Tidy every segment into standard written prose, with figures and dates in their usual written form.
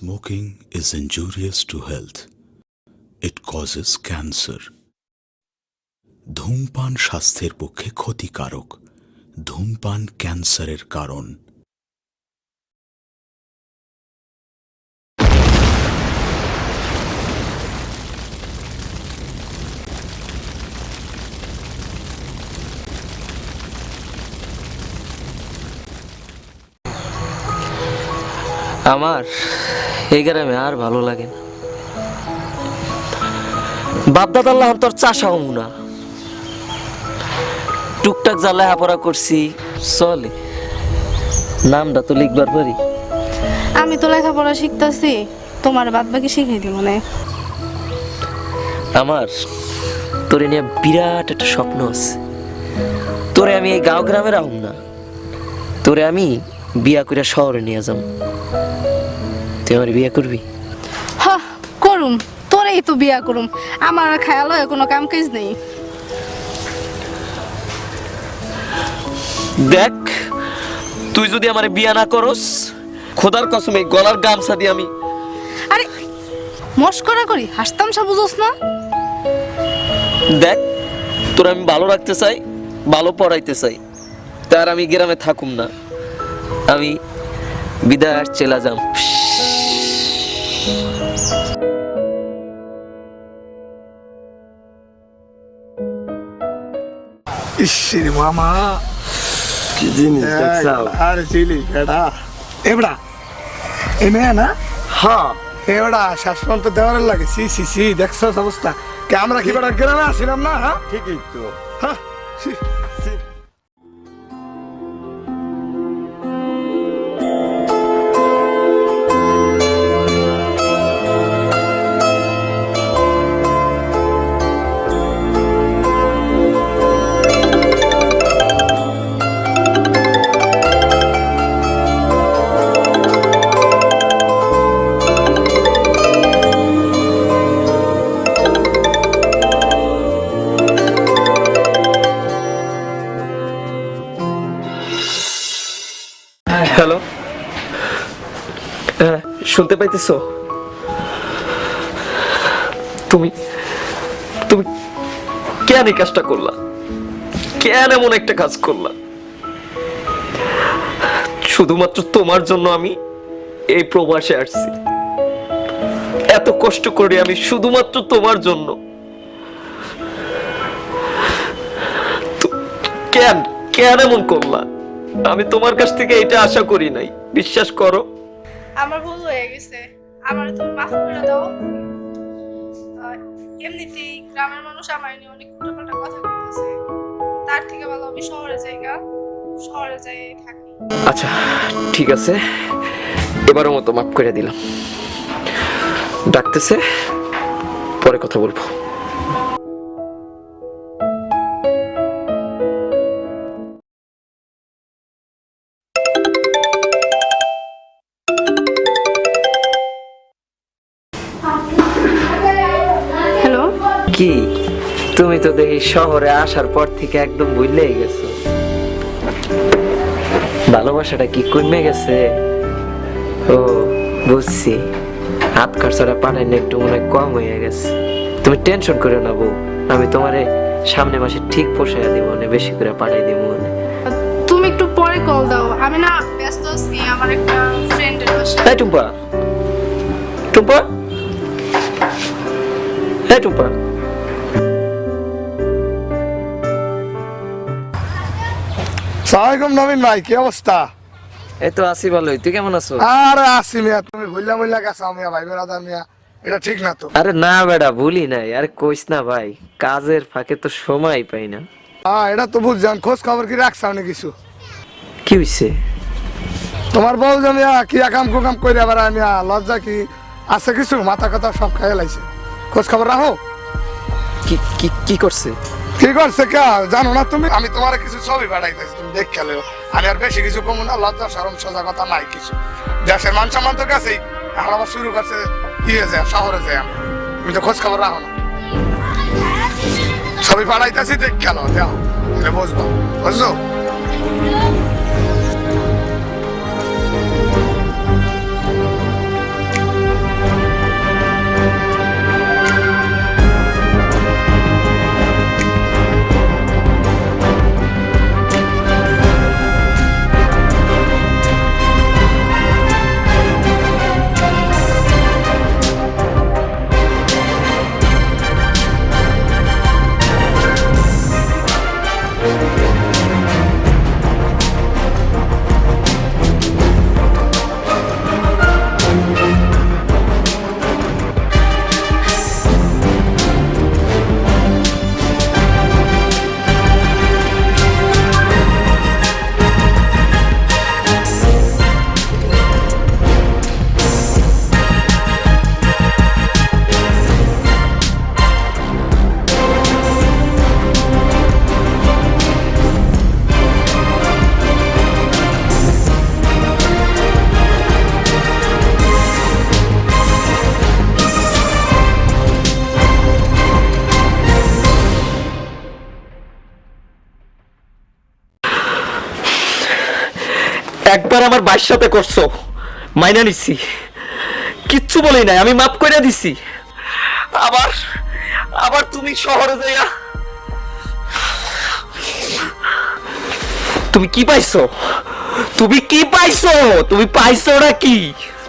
Smoking is injurious to health. It causes cancer. ধূমপান স্বাস্থ্যের পক্ষে ক্ষতিকারক। ধূমপান ক্যান্সারের কারণ। আমার এই গ্রামে আর ভালো লাগে না। বাপদাদাল্লাহ তোর চাষাও না, টুকটাক যা লেখাপড়া করছি চলে, নামটা তো লিখবার পারি। আমি তো লেখাপড়া শিখতেছি, তোমার বাদ বাকি শিখাই দিব না। আমার তোরে নিয়ে বিরাট একটা স্বপ্ন আছে। তোরে আমি এই গাঁও গ্রামে রাখুম না, তোরে আমি বিয়া করে শহরে নিয়ে যাব। তুই আমার বিয়া করবি? হ্যাঁ করুম, তোরেই তো বিয়া করুম। আমার খেয়াল হয় কোনো কাম কাজ নেই। দেখ, তুই যদি আমার বিয়া না করস, খোদার কসম এই গলার গামছা দিয়ে আমি। আরে মস্করা করি, হাসতামশা বুঝোস না? দেখ, তোর আমি ভালো রাখতে চাই, ভালো পড়াইতে চাই, তার আমি গ্রামে থাকুম না, আমি বিদায় চলে যাম। ইসির মামা কি জিনিস দেখছাও? আর চিলি বেড়া এবড়া এনে না হ্যাঁ, এবড়া শাসপন্ত দেওয়ার লাগে। সি সি সি দেখছ অবস্থা কে? আমরা কি বেড়া গ্রামে আসিলাম না? হ্যাঁ ঠিকই তো। হ্যাঁ সি। হ্যালো, হ্যাঁ শুনতে পাইতেছো? তুমি তুমি কেন এই কাজটা করলা? কেন এমন একটা কাজ করলা? শুধুমাত্র তোমার জন্য আমি এই প্রবাসে আসছি, এত কষ্ট করি আমি শুধুমাত্র তোমার জন্য। কেন কেন এমন করলা? আমি তোমার কাছ থেকে এটা আশা করি নাই, বিশ্বাস করো। আমার ভুল হয়ে গেছে, আমার তুমি মাফ করে দাও। এমনিতেই গ্রামের মানুষ আমার নিয়ে অনেক উল্টোপাল্টা কথা বলতেছে, তার থেকে ভালো আমি শহরে যাই থাকি। আচ্ছা ঠিক আছে, এবারের মতো মাফ করে দিলাম। ডাকতেছে, পরে কথা বলবো। হ্যালো, কি তুমি তো দেখি শহরে আসার পর থেকে একদম ভুলেই গেছো। ভালোবাসাটা কি কমে গেছে? ও বুঝছি, হাত খরচাটা পাঠাইলে একটু মনে হয় কম হয়ে গেছে। তুমি টেনশন করে না বউ, আমি তোমারে সামনে মাসে ঠিক পোষাইয়া দিব, বেশি করে পাঠাই দিব। তুমি একটু পরে কল দাও, আমি না ব্যস্ত আছি, আমার একটা ফ্রেন্ডের বাসায়। এই টুম্পা, টুম্পা, এই টুম্পা। সালামালাইকুম নবীন ভাই, কি অবস্থা? এই তো আছি ভালোই, তুই কেমন আছো? আরে আসি মিয়া, তুমি ভুল্লা গেছো মিয়া, ভাই বেড়াদার মিয়া, এটা ঠিক না তো। আরে না বেটা, ভুলি নাই, আরে কইস না ভাই, কাজের ফাঁকে তো সময় পাই না। হ্যাঁ এটা তো বুঝছেন, খোঁজ খবর কি রাখছাও না কিছু? কি হইছে? তোমার বউ যে মিয়া কি কাম কুকাম করে আবার মিয়া, লজ্জা কি আছে কিছু? মাথা কথা সব খাইয়ে লাইছে, খোঁজ খবর রাখো। কি কি কি করছে? কি করছে কে জানো না তুমি? আমি তোমার কিছু ছবি পাঠাইতেছি, তুমি দেখ খেলেও। আমি আর বেশি কিছু কমু না, লজ্জা সরম সোজা কথা নাই কিছু। দেশের মান সম্মান তো গেছেই, এখন আবার শুরু করছে ইয়ে যায় শহরে যায়। আমি তুমি তো খোঁজ খবর রাখো না। ছবি পাঠাইতেছি, দেখ খেলো, যাও বুঝবো, বুঝছো? একবার আমার ভাইয়ের সাথে করছো, মাইনা নিছি, কিচ্ছু বলি নাই, আমি মাফ করে দিছি। আবার আবার তুমি শহরে যাইয়া তুমি কি পাইছো? তুমি কি পাইছো? তুমি পাইছো না কি?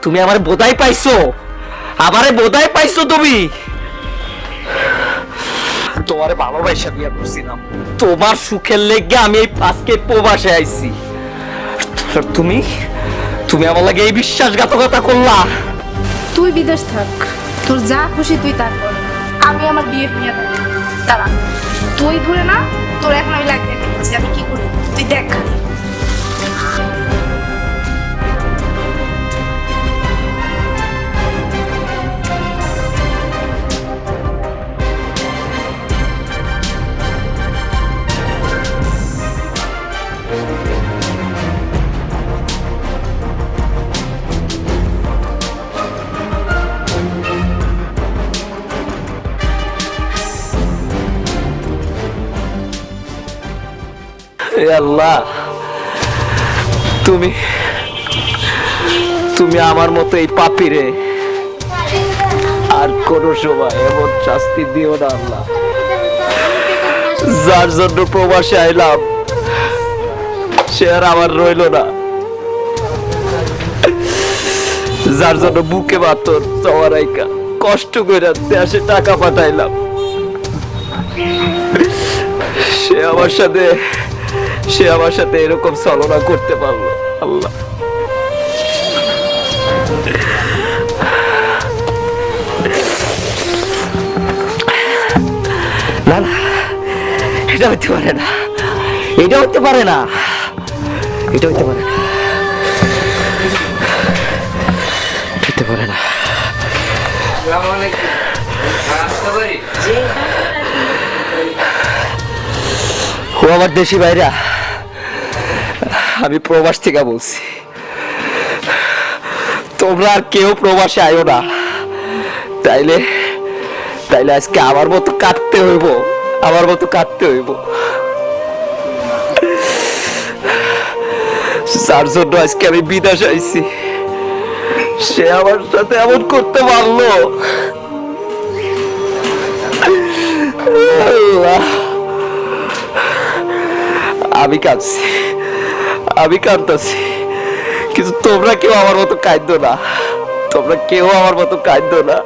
তুমি আমার বোধাই পাইছো, আমারে বোধাই পাইছো। তুমি তোমারে ভালোবাসা বিয়া করছিলাম, তোমার সুখের লেগে আমি এই আজকে প্রবাসে আইছি। আর তুমি তুমি আমার লাগে এই বিশ্বাসঘাতকতা করলা। তুই বিদেশ থাক, তোর যা খুশি তুই তা কর, আমি আমার বিয়ে নিয়ে থাকি। দাঁড়া, তুই ঘুরে না, তোর এখন আমি লাগতে দেখতেছি আমি কি করি, তুই দেখ খালি। এ আল্লাহ, তুমি তুমি আমার মতো এই পাপীরে আর কোন সময় এমন শাস্তি দিও না আল্লাহ। যার জন্য প্রবাসে আইলাম সে আর আমার রইল না, যার জন্য বুকে বাতর চওয়ারাইকা কষ্ট করে দেশে টাকা পাঠাইলাম, সে আমার সাথে এরকম ছলনা করতে পারলো। আল্লাহ, না না, এটা হতে পারে না, এটা হতে পারে না, এটা হতে পারে না, হতে পারে না। ও আমার দেশি ভাইরা, আমি প্রবাস থেকে বলছি, তোমরা আর কেউ প্রবাসে আয়ো না, তাইলে তাইলে আজকে আমার মতো কাটতে হইব, আমার মতো কাটতে হইব। যার জন্য আজকে আমি বিদেশ আইছি সে আমার সাথে এমন করতে পারলো। আল্লাহ, আমি কাঁদছি, আমি কাঁদতেছি, কিন্তু তোমরা কেউ আমার মতো কাঁদো না, তোমরা কেউ আমার মতো কাঁদো না।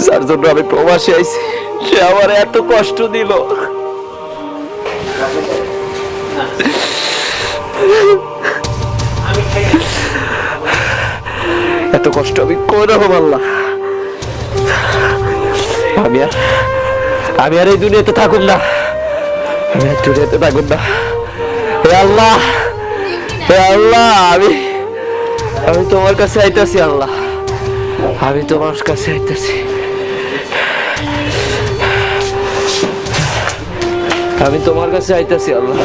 যার জন্য আমি প্রবাসে আইছি সে আমার এত কষ্ট দিল, এত কষ্ট আমি কই রকম আল্লাহ। আমি আর এই দুনিয়াতে থাকুন না, আমি আর দুনিয়াতে থাকুন না। হে আল্লাহ, হে আল্লাহ, আমি তোমার কাছে আইতাছি আল্লাহ, আমি তোমার কাছে আইতাছি, আমি তোমার কাছে আইতাছি আল্লাহ।